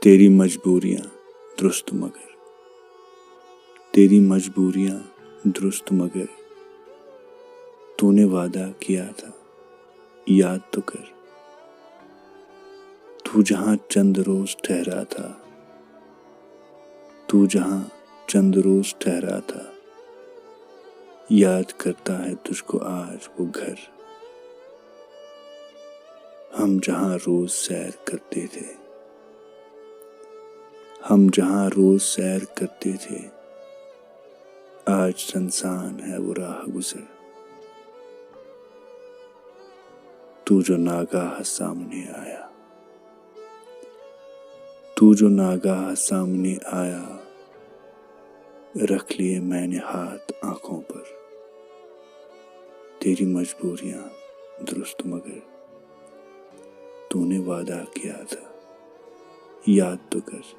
तेरी मजबूरियां दुरुस्त मगर, तेरी मजबूरियां दुरुस्त मगर, तूने वादा किया था याद तो कर। तू जहां चंद रोज ठहरा था, तू जहां चंद रोज ठहरा था, याद करता है तुझको आज वो घर। हम जहां रोज सैर करते थे, हम जहां रोज सैर करते थे, आज सुनसान है वो राह गुजर। तू जो नागाह सामने आया, तू जो नागाह सामने आया, रख लिए मैंने हाथ आंखों पर। तेरी मजबूरियां दुरुस्त मगर, तूने वादा किया था याद तो कर।